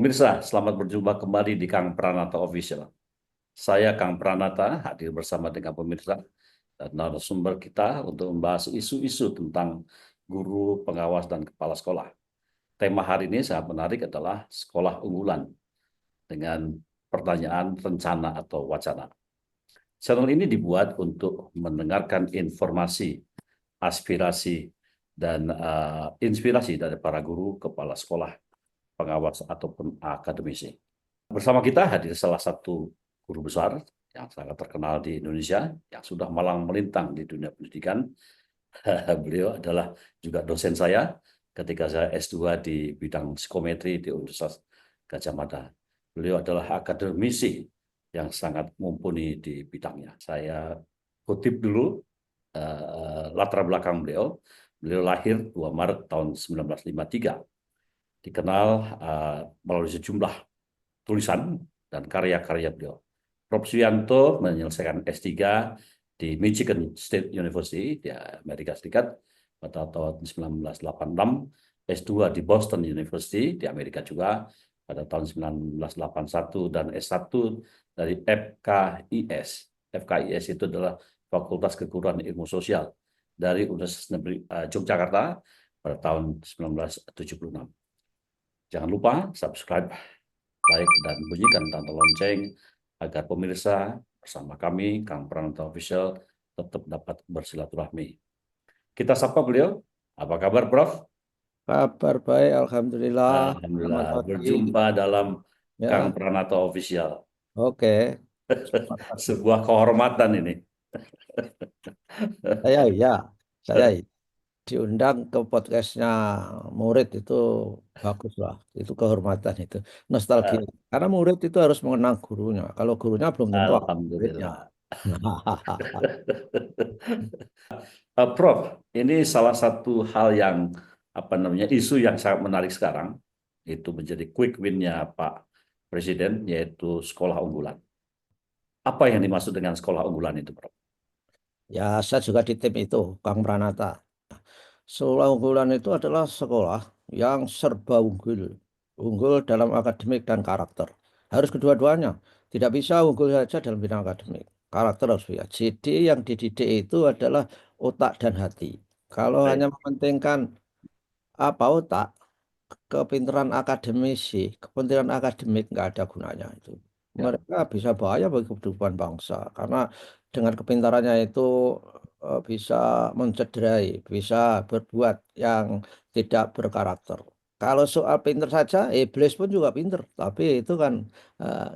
Pemirsa, selamat berjumpa kembali di Kang Pranata Official. Saya Kang Pranata hadir bersama dengan pemirsa dan narasumber kita untuk membahas isu-isu tentang guru, pengawas, dan kepala sekolah. Tema hari ini sangat menarik adalah sekolah unggulan dengan pertanyaan rencana atau wacana. Channel ini dibuat untuk mendengarkan informasi, aspirasi, dan inspirasi dari para guru, kepala sekolah, pengawas, ataupun akademisi. Bersama kita hadir salah satu guru besar yang sangat terkenal di Indonesia, yang sudah malang melintang di dunia pendidikan. Beliau adalah juga dosen saya ketika saya S2 di bidang psikometri di Universitas Gadjah Mada. Beliau adalah akademisi yang sangat mumpuni di bidangnya. Saya kutip dulu latar belakang beliau. Beliau lahir 2 Maret tahun 1953. Dikenal melalui sejumlah tulisan dan karya-karya beliau. Prof. Suyanto menyelesaikan S3 di Michigan State University di Amerika Serikat pada tahun 1986, S2 di Boston University di Amerika juga pada tahun 1981, dan S1 dari FKIS. FKIS itu adalah Fakultas Keguruan Ilmu Sosial dari Universitas Negeri Yogyakarta pada tahun 1976. Jangan lupa subscribe, like, dan bunyikan tanda lonceng agar pemirsa bersama kami, Kang Pranata Official, tetap dapat bersilaturahmi. Kita sapa beliau. Apa kabar, Prof? Kabar baik, Alhamdulillah. Selamat Alhamdulillah, pagi. berjumpa dalam Kang Ya, Pranata Official. oke. Selamat pagi. Sebuah kehormatan ini. Ya, saya diundang ke podcastnya murid itu bagus lah. Itu kehormatan itu. Nostalgia. Karena murid itu harus mengenang gurunya. Kalau gurunya belum tentu muridnya. Alhamdulillah. Prof, ini salah satu hal yang isu yang sangat menarik sekarang, itu menjadi quick win-nya Pak Presiden, yaitu sekolah unggulan. Apa yang dimaksud dengan sekolah unggulan itu, Prof? Ya, saya juga di tim itu, Kang Pranata. Sekolah unggulan itu adalah sekolah yang serba unggul. Unggul dalam akademik dan karakter. Harus kedua-duanya. Tidak bisa unggul saja dalam bidang akademik. Karakter harus bisa. Jadi yang dididik itu adalah otak dan hati. Kalau hanya Baik. mementingkan otak, kepintaran akademisi, kepintaran akademik nggak ada gunanya itu. Ya. Mereka bisa bahaya bagi kehidupan bangsa karena dengan kepintarannya itu bisa mencederai, bisa berbuat yang tidak berkarakter. Kalau soal pinter saja, iblis pun juga pinter, tapi itu kan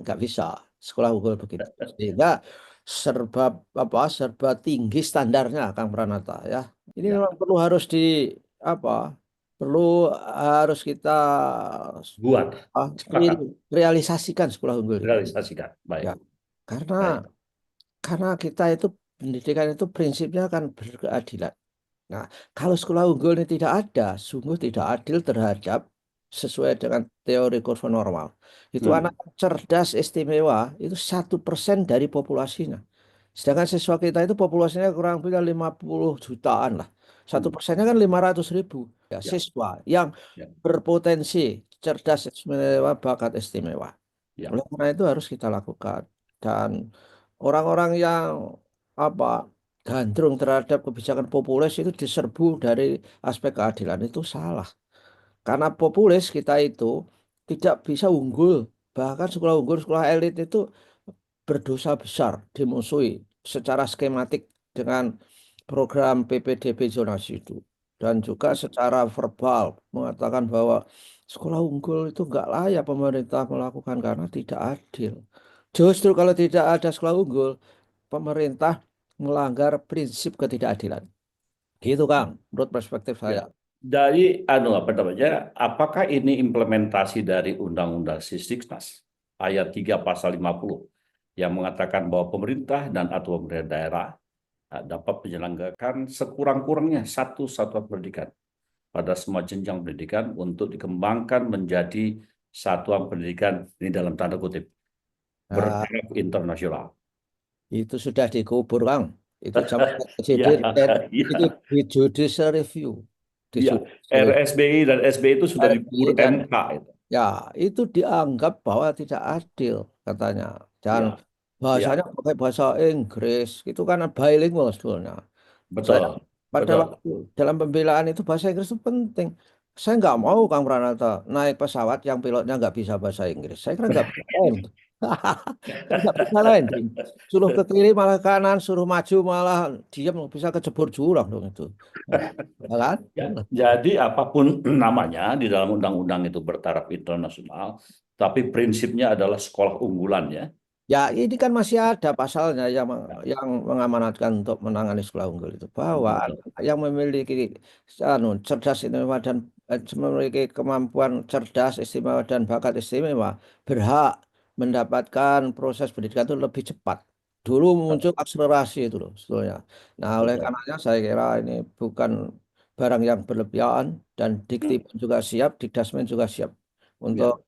nggak bisa sekolah unggul begitu. Sehingga serba serba tinggi standarnya, Kang Pranata ya. Ini Ya. memang perlu harus di apa perlu harus kita Buat. Sepakat. realisasikan sekolah unggul itu Realisasikan. ya Baik. karena Baik. kita itu pendidikan itu prinsipnya kan berkeadilan. Nah, kalau sekolah unggul ini tidak ada, sungguh tidak adil terhadap sesuai dengan teori kurva normal. Itu anak cerdas istimewa itu 1% dari populasinya. Sedangkan siswa kita itu populasinya kurang lebih 50 jutaan lah. 1%-nya kan 500.000 ya, Ya. siswa yang Ya. berpotensi cerdas istimewa, bakat istimewa. Ya. Oleh karena itu harus kita lakukan. Dan orang-orang yang apa gandrung terhadap kebijakan populis itu diserbu dari aspek keadilan itu salah. Karena populis kita itu tidak bisa unggul. Bahkan sekolah unggul, sekolah elit itu berdosa besar dimusuhi secara skematik dengan program PPDB zonasi itu. Dan juga secara verbal mengatakan bahwa sekolah unggul itu enggak layak pemerintah melakukan karena tidak adil. Justru kalau tidak ada sekolah unggul, pemerintah melanggar prinsip ketidakadilan. Gitu Kang, menurut perspektif Ya. saya. Dari apakah ini implementasi dari Undang-Undang Sisdiknas ayat 3 pasal 50 yang mengatakan bahwa pemerintah dan atau pemerintah daerah dapat menyelenggarakan sekurang-kurangnya satu satuan pendidikan pada semua jenjang pendidikan untuk dikembangkan menjadi satuan pendidikan, ini dalam tanda kutip, Nah, bertaraf internasional. itu sudah dikubur Kang. Itu zaman Ya, presiden dan itu ya, di judicial review. Di ya. judicial review. RSBI dan SBI itu sudah dikubur RI dan MK itu. Ya, itu dianggap bahwa tidak adil katanya. Dan Ya, bahasanya ya, pakai bahasa Inggris, itu kan bilingual sebetulnya. Saya betul, pada betul. waktu dalam pembelaan itu bahasa Inggris itu penting. Saya nggak mau Kang Pranata naik pesawat yang pilotnya nggak bisa bahasa Inggris. Saya kira nggak bisa landing. Kan nggak bisa landing. Suruh ke kiri malah ke kanan, suruh maju malah diam bisa kejebur jurang dong itu. Ya kan? Ya, jadi apapun namanya di dalam undang-undang itu bertaraf internasional, tapi prinsipnya adalah sekolah unggulan ya. Ya, ini kan masih ada pasalnya yang Ya, yang mengamanatkan untuk menangani sekolah unggul itu bahwa betul. anak yang memiliki cerdas istimewa dan memiliki kemampuan cerdas istimewa dan bakat istimewa berhak mendapatkan proses pendidikan itu lebih cepat. Dulu muncul akselerasi itu loh sebetulnya. Nah, oleh Betul. karenanya saya kira ini bukan barang yang berlebihan dan Dikti juga siap, Dikdasmen juga siap untuk Ya,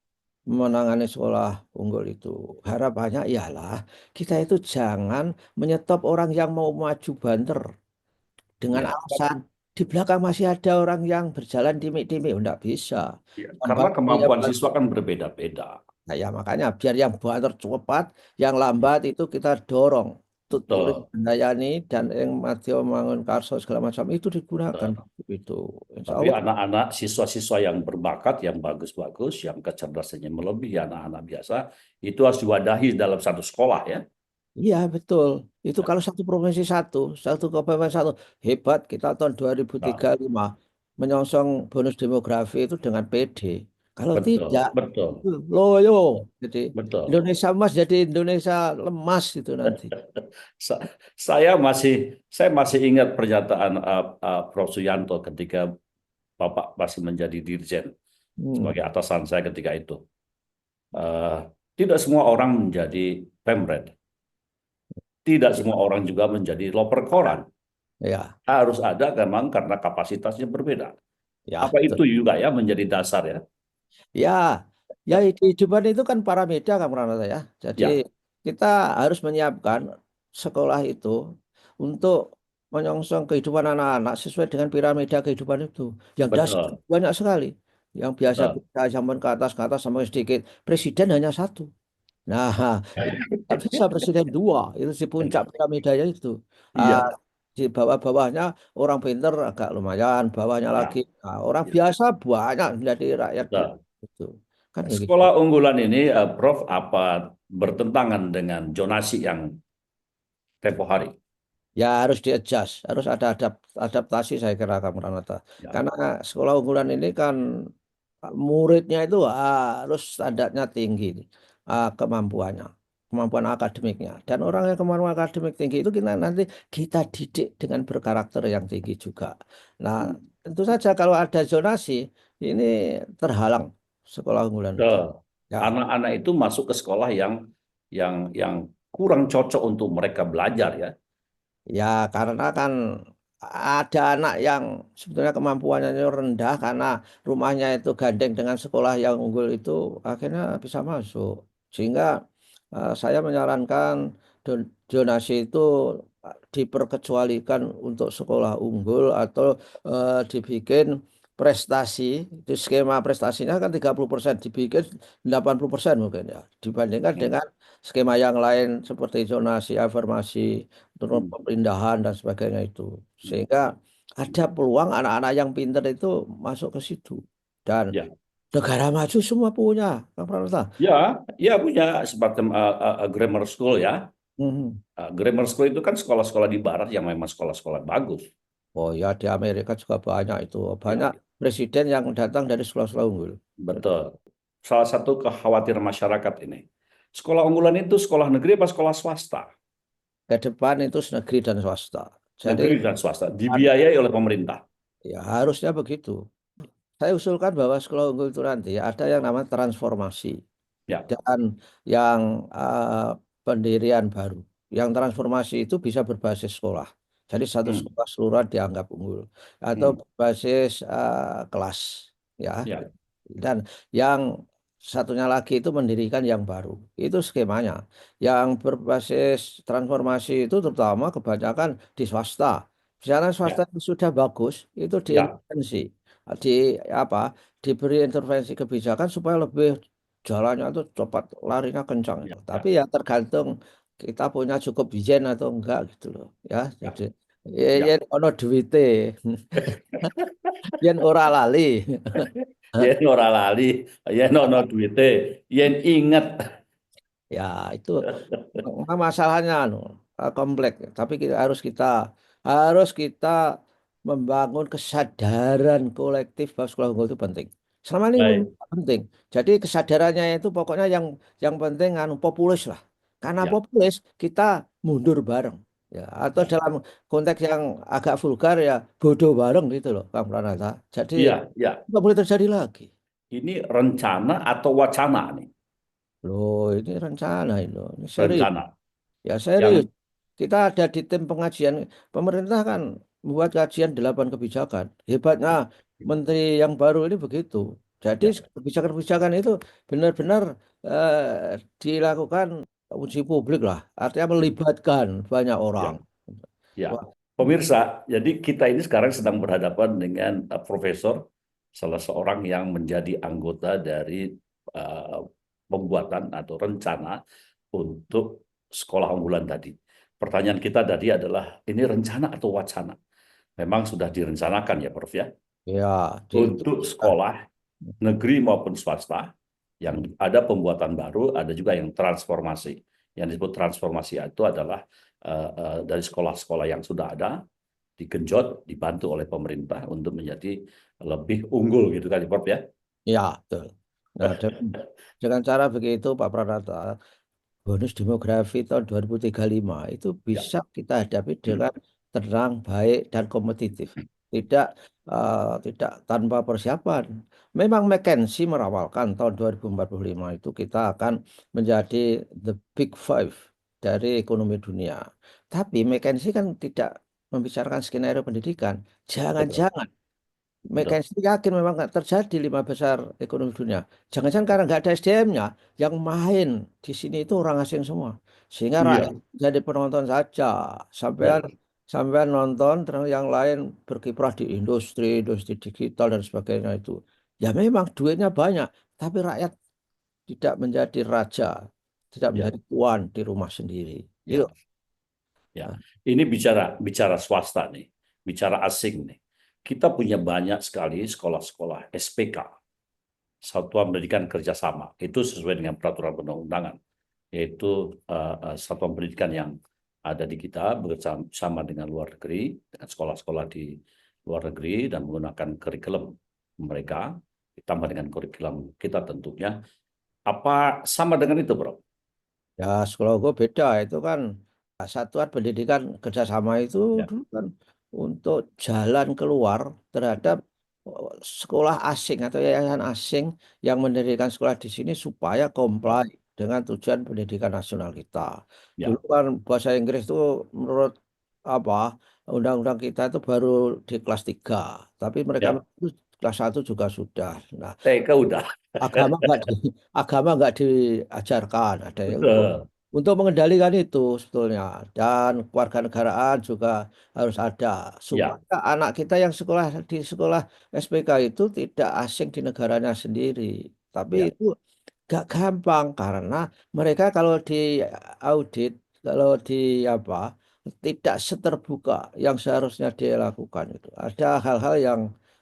menangani sekolah unggul itu. Harapannya ialah kita itu jangan menyetop orang yang mau maju banter dengan ya. alasan di belakang masih ada orang yang berjalan timik-timik. Enggak bisa. Ya, Dan karena bantu dia kemampuan bantu. siswa kan berbeda-beda. Nah, ya makanya biar yang banter cepat, yang lambat itu kita dorong. Tuturin Betul. Handayani dan yang Madya Mangun Karso segala macam itu digunakan Betul. itu. Insya Tapi Allah. anak-anak, siswa-siswa yang berbakat, yang bagus-bagus, yang kecerdasannya melebihi anak-anak biasa, itu harus diwadahi dalam satu sekolah ya. Iya betul. Itu Ya. kalau satu provinsi satu kabupaten satu hebat. Kita tahun Nah, 2035 menyongsong bonus demografi itu dengan PD. Kalau tidak, betul, betul, loyo. Jadi betul. Indonesia emas jadi Indonesia lemas itu nanti. Sa- saya masih ingat pernyataan Prof. Suyanto ketika Bapak masih menjadi dirjen Hmm, sebagai atasan saya ketika itu. Eh, Tidak semua orang menjadi pemret, tidak semua orang juga menjadi loper koran. ya, Harus ada memang karena kapasitasnya berbeda. ya Apa itu betul. juga ya menjadi dasar ya? Ya, ya Ya, kehidupan itu kan parameda kan Pranata ya. Jadi ya, kita harus menyiapkan sekolah itu untuk menyongsong kehidupan anak-anak sesuai dengan piramida kehidupan itu. Yang dasar betul, banyak sekali. Yang biasa betul. kita zaman ke atas sampai sedikit. Presiden hanya satu. Nah, itu nggak bisa presiden dua. Itu si puncak piramidanya itu. Ah, Iya, di bawah-bawahnya orang pinter agak lumayan, bawahnya lagi ya, nah, orang ya, biasa banyak jadi rakyat betul. itu. Kan begitu. Sekolah unggulan ini, Prof, apa bertentangan dengan zonasi yang tempo hari? Ya harus di-adjust, harus ada adaptasi saya kira Kang Pranata. Ya, Karena sekolah unggulan ini kan muridnya itu harus standarnya tinggi, kemampuannya, kemampuan akademiknya. Dan orang yang kemampuan akademik tinggi itu kita nanti kita didik dengan berkarakter yang tinggi juga. Nah, tentu saja kalau ada zonasi ini terhalang sekolah unggulan itu. betul. Ya, Anak-anak itu masuk ke sekolah yang kurang cocok untuk mereka belajar ya. ya, karena kan ada anak yang sebetulnya kemampuannya rendah karena rumahnya itu gandeng dengan sekolah yang unggul itu akhirnya bisa masuk. Sehingga saya menyarankan donasi itu diperkecualikan untuk sekolah unggul atau dibikin prestasi. Itu skema prestasinya kan 30% dibikin 80% mungkin ya dibandingkan dengan skema yang lain seperti zonasi, afirmasi turun Hmm. pemindahan dan sebagainya itu. Sehingga ada peluang anak-anak yang pintar itu masuk ke situ. Dan Ya, negara maju semua punya, Kang Pranata. ya, ya punya semacam grammar school ya. Mhm. Grammar school itu kan sekolah-sekolah di barat yang memang sekolah-sekolah bagus. Oh ya, di Amerika juga banyak itu. Ya, Banyak presiden yang datang dari sekolah-sekolah unggul. betul. Salah satu kekhawatiran masyarakat ini. Sekolah unggulan itu sekolah negeri apa sekolah swasta? Ke depan itu negeri dan swasta. Jadi Negeri dan swasta. Dibiayai oleh pemerintah. ya harusnya begitu. Saya usulkan bahwa sekolah unggul itu nanti ada yang namanya transformasi. Ya. Dan yang pendirian baru. Yang transformasi itu bisa berbasis sekolah. Jadi satu Hmm. sekolah seluruh dianggap unggul atau Hmm. berbasis kelas, ya. Ya. Dan yang satunya lagi itu mendirikan yang baru. Itu skemanya. Yang berbasis transformasi itu terutama kebanyakan di swasta. Misalnya swasta Ya. itu sudah bagus, itu Ya. diintervensi. di apa diberi intervensi kebijakan supaya lebih jalannya itu cepat, larinya kencang Ya, itu. Tapi ya, ya tergantung kita punya cukup yen atau enggak gitu loh ya. Jadi ya, yen ya. ono duwite, yen ora lali. Yen ora lali, yen ono duite, yen inget. Ya itu masalahnya kompleks. Tapi harus kita membangun kesadaran kolektif bahwa sekolah unggul itu penting. Selama ini memang Baik, penting. Jadi kesadarannya itu pokoknya yang penting populis lah. Karena ya, populis kita mundur bareng. Ya, atau ya, dalam konteks yang agak vulgar ya bodoh bareng gitu loh, Kang Pranata. Jadi iya, ya. nggak boleh terjadi lagi. Ini rencana atau wacana nih? Loh, ini rencana ini serius. Rencana Ya serius. yang Kita ada di tim pengajian. Pemerintah kan membuat kajian 8 kebijakan. Hebatnya menteri yang baru ini begitu. Jadi ya, kebijakan-kebijakan itu benar-benar dilakukan uji publik lah. Artinya melibatkan banyak orang. ya, ya. Wah, Pemirsa, jadi kita ini sekarang sedang berhadapan dengan profesor, salah seorang yang menjadi anggota dari eh, pembuatan atau rencana untuk sekolah unggulan tadi. Pertanyaan kita tadi adalah, ini rencana atau wacana? Memang sudah direncanakan ya, Prof ya, ya, itu. untuk sekolah negeri maupun swasta yang ada pembuatan baru, ada juga yang transformasi. Yang disebut transformasi itu adalah dari sekolah-sekolah yang sudah ada digenjot, dibantu oleh pemerintah untuk menjadi lebih unggul gitu kan, Prof ya. Ya, betul. Nah, dengan cara begitu Pak Pranata, bonus demografi tahun 2035 itu Ya, bisa kita hadapi dengan tenang, baik, dan kompetitif. Tidak tanpa persiapan. Memang McKinsey merawalkan tahun 2045 itu kita akan menjadi the big five dari ekonomi dunia. Tapi McKinsey kan tidak membicarakan skenario pendidikan. betul, Jangan-jangan betul. McKinsey yakin memang nggak terjadi 5 besar ekonomi dunia. Jangan-jangan karena nggak ada SDM-nya, yang main di sini itu orang asing semua. Sehingga rakyat Iya, jadi penonton saja. Sampean ya, sampean nonton, terus yang lain berkiprah di industri digital dan sebagainya itu. Ya memang duitnya banyak, tapi rakyat tidak menjadi raja, tidak ya, menjadi tuan di rumah sendiri. Itu. ya, ya. Ini bicara bicara swasta nih, bicara asing nih. Kita punya banyak sekali sekolah-sekolah SPK, Satuan Pendidikan Kerjasama. Itu sesuai dengan peraturan perundang-undangan, yaitu satuan pendidikan yang ada di kita bersama dengan luar negeri, dengan sekolah-sekolah di luar negeri dan menggunakan kurikulum mereka, ditambah dengan kurikulum kita tentunya. Apa sama dengan itu, Bro? Ya, sekolah gue beda itu kan satuan pendidikan kerjasama itu Ya, dulu kan untuk jalan keluar terhadap oh, sekolah asing atau yayasan asing yang mendirikan sekolah di sini supaya ya, comply dengan tujuan pendidikan nasional kita. Dulu ya, kan bahasa Inggris itu menurut apa undang-undang kita itu baru di kelas 3, tapi mereka ya. itu kelas 1 juga sudah. Nah, TK udah. agama nggak di, agama nggak diajarkan ada ya Betul. untuk mengendalikan itu sebetulnya dan kewarganegaraan juga harus ada Ya, supaya anak kita yang sekolah di sekolah SPK itu tidak asing di negaranya sendiri tapi ya, itu gak gampang karena mereka kalau di audit kalau di apa tidak seterbuka yang seharusnya dia lakukan itu ada hal-hal yang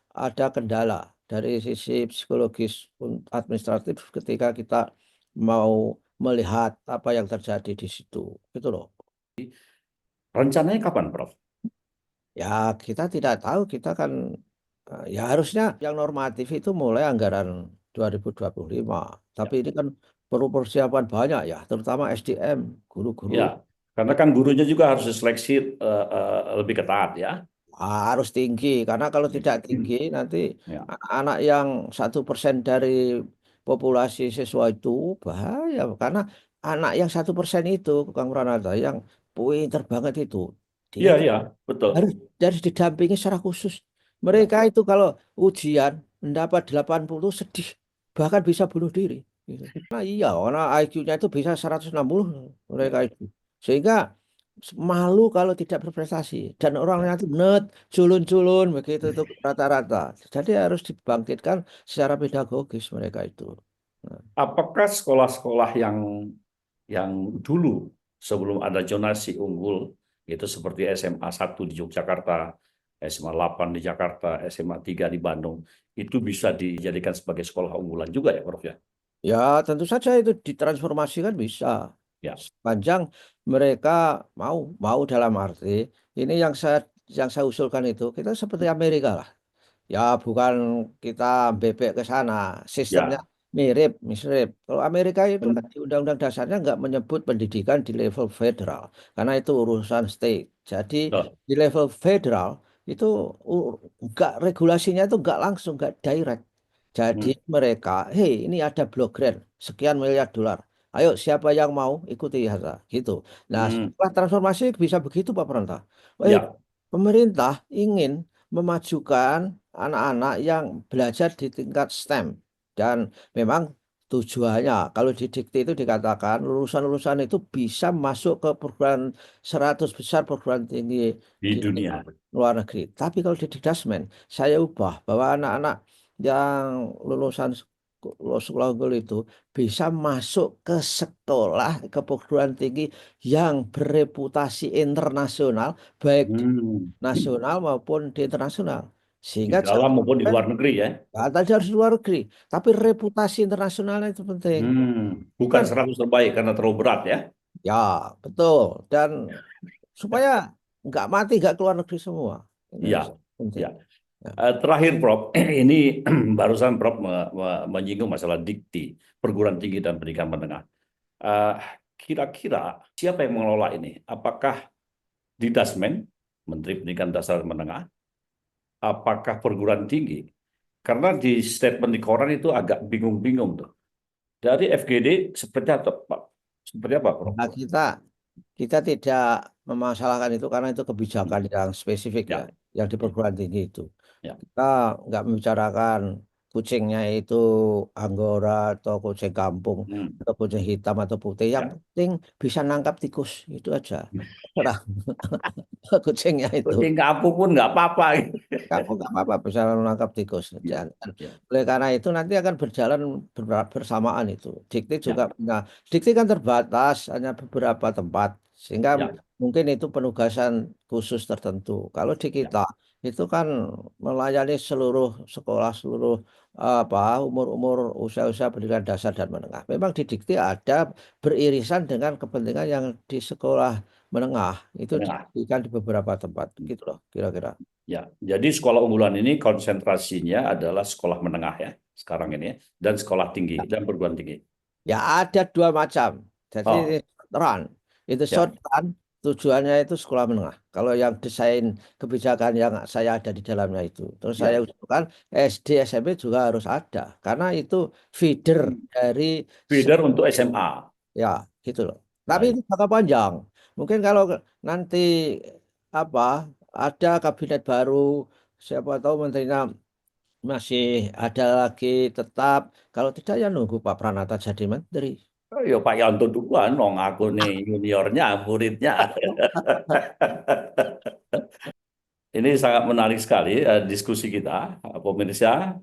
ada kendala dari sisi psikologis administratif ketika kita mau melihat apa yang terjadi di situ gitu loh. rencananya kapan, Prof? Ya kita tidak tahu kita kan ya harusnya yang normatif itu mulai anggaran 2025 tapi Ya, ini kan perlu persiapan banyak ya terutama SDM guru-guru ya. Karena kan gurunya juga harus diseleksi lebih ketat ya. harus tinggi karena kalau tidak tinggi nanti Ya, anak yang 1% dari populasi siswa itu bahaya karena anak yang 1% itu Kang Pranata yang pinter banget itu dia iya, itu iya, betul. harus didampingi secara khusus. Ya, Mereka itu kalau ujian mendapat 80 sedih, bahkan bisa bunuh diri. Gitu. Nah iya, karena IQ-nya itu bisa 160 mereka ya, itu. Sehingga malu kalau tidak berprestasi dan orangnya itu net culun-culun begitu itu rata-rata. Jadi harus dibangkitkan secara pedagogis mereka itu. Nah, Apakah sekolah-sekolah yang dulu sebelum ada zonasi unggul itu seperti SMA 1 di Yogyakarta, SMA 8 di Jakarta, SMA 3 di Bandung itu bisa dijadikan sebagai sekolah unggulan juga ya, Prof ya? ya tentu saja itu ditransformasikan bisa. Ya. Sepanjang mereka mau mau dalam arti ini yang saya usulkan itu kita seperti Amerika lah. Ya, bukan kita bebek ke sana. Sistemnya Ya. mirip. Kalau Amerika itu kan Ben- di Undang-Undang Dasarnya nggak menyebut pendidikan di level federal, karena itu urusan state. Jadi Loh. di level federal itu nggak regulasinya itu nggak langsung, nggak direct. Jadi Hmm. mereka, hey ini ada block grant sekian miliar dolar. Ayo siapa yang mau ikuti ya, gitu. Nah, Hmm. setelah transformasi bisa begitu Pak Perantah. Ya. Pemerintah ingin memajukan anak-anak yang belajar di tingkat STEM. Dan memang tujuannya, kalau di dikti itu dikatakan lulusan-lulusan itu bisa masuk ke perguruan 100 besar perguruan tinggi Di di dunia. luar negeri. Tapi kalau di Dikdasmen, saya ubah bahwa anak-anak yang lulusan sekolah unggul itu bisa masuk ke sekolah, ke perguruan tinggi yang bereputasi internasional, baik di Hmm. nasional maupun di internasional. Di Sehingga dalam jangan maupun di sampai, luar negeri ya. ya, tadi harus luar negeri, tapi reputasi internasionalnya itu penting. Bukan Kan, 100 terbaik karena terlalu berat ya. ya betul. Dan supaya nggak mati, nggak keluar negeri semua. Ini Iya. penting. Ya. Ya. Terakhir, Prof, ini barusan Prof menyinggung masalah dikti, perguruan tinggi dan pendidikan menengah. Eh, Kira-kira siapa yang mengelola ini? Apakah Didasmen, Menteri Pendidikan Dasar dan Menengah? Apakah perguruan tinggi? Karena di statement di koran itu agak bingung-bingung tuh. Dari FGD seperti apa, Pak? Seperti apa, Prof? Nah, kita tidak memasalahkan itu karena itu kebijakan yang spesifik ya, Ya, yang di ya, perguruan tinggi itu. ya. Kita nggak membicarakan kucingnya itu Anggora atau kucing kampung Hmm. atau kucing hitam atau putih. Yang Ya. penting bisa nangkap tikus itu aja. Terserah kucingnya itu. Kucing kampung pun nggak apa-apa. Kamu nggak apa-apa bisa menangkap tikus. Ya, Dan ya, oleh karena itu nanti akan berjalan bersamaan itu. Dikti juga ya, punya. Dikti kan terbatas hanya beberapa tempat sehingga ya, mungkin itu penugasan khusus tertentu. Kalau di ya. kita itu kan melayani seluruh sekolah, seluruh apa umur-umur usia-usia pendidikan dasar dan menengah. Memang di Dikti ada beririsan dengan kepentingan yang di sekolah menengah itu Menengah. diberikan di beberapa tempat gitu loh kira-kira. Ya, jadi sekolah unggulan ini konsentrasinya adalah sekolah menengah ya, sekarang ini ya, dan sekolah tinggi dan perguruan tinggi. Ya ada dua macam. Jadi Oh, run itu short ya, run tujuannya itu sekolah menengah. Kalau yang desain kebijakan yang saya ada di dalamnya itu, terus saya ya. usulkan SD SMP juga harus ada karena itu feeder dari Feeder untuk SMA. ya gitu loh. Tapi itu Baik. jangka panjang. Mungkin kalau nanti apa ada kabinet baru, siapa tahu menterinya masih ada lagi tetap. Kalau tidak ya nunggu Pak Pranata jadi menteri. Oh, ya Pak Yanto duluan, dong aku nih juniornya, muridnya. Ini sangat menarik sekali diskusi kita, pemirsa.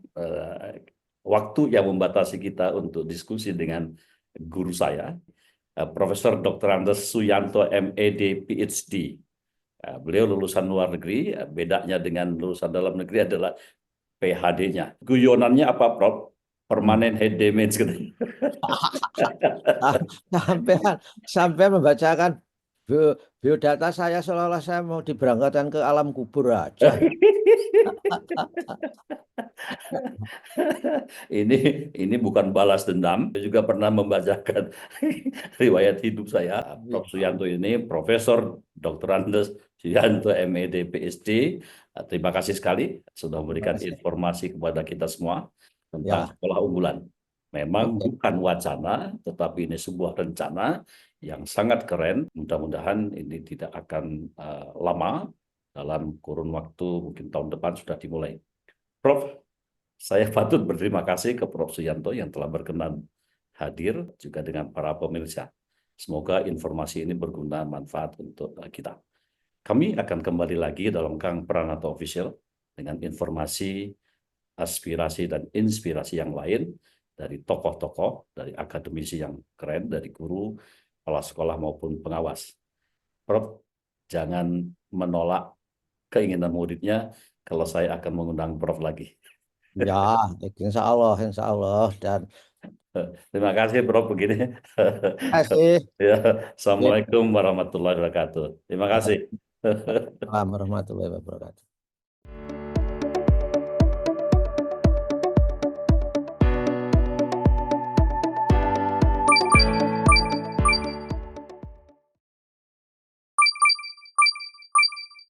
Waktu yang membatasi kita untuk diskusi dengan guru saya, Profesor Dr. Andes Suyanto MED PhD. Beliau lulusan luar negeri, bedanya dengan lulusan dalam negeri adalah PhD-nya. Guyonannya apa, Prof? Hmm. Permanent head damage gitu. Sampai sampai membacakan biodata saya seolah-olah saya mau diberangkatkan ke alam kubur aja. Ini ini bukan balas dendam. Saya juga pernah membacakan riwayat hidup saya. Prof. Iya, Suyanto ini Profesor Dr. Andes Suyanto MED PhD. Terima kasih sekali sudah terima memberikan kasih. informasi kepada kita semua tentang Ya, sekolah unggulan. Memang oke. bukan wacana, tetapi ini sebuah rencana yang sangat keren. Mudah-mudahan ini tidak akan lama. Dalam kurun waktu mungkin tahun depan sudah dimulai. Prof, saya patut berterima kasih ke Prof. Suyanto yang telah berkenan hadir juga dengan para pemirsa. Semoga informasi ini berguna manfaat untuk kita. Kami akan kembali lagi dalam Kang Pranata Official dengan informasi, aspirasi, dan inspirasi yang lain dari tokoh-tokoh, dari akademisi yang keren, dari guru, kepala sekolah maupun pengawas. Prof, jangan menolak keinginan muridnya kalau saya akan mengundang Prof lagi. Ya, insya Allah. Dan Terima kasih Prof begini. kasih. Ya, Ya, Assalamualaikum warahmatullahi wabarakatuh. Terima kasih. Waalaikumsalam warahmatullahi wabarakatuh.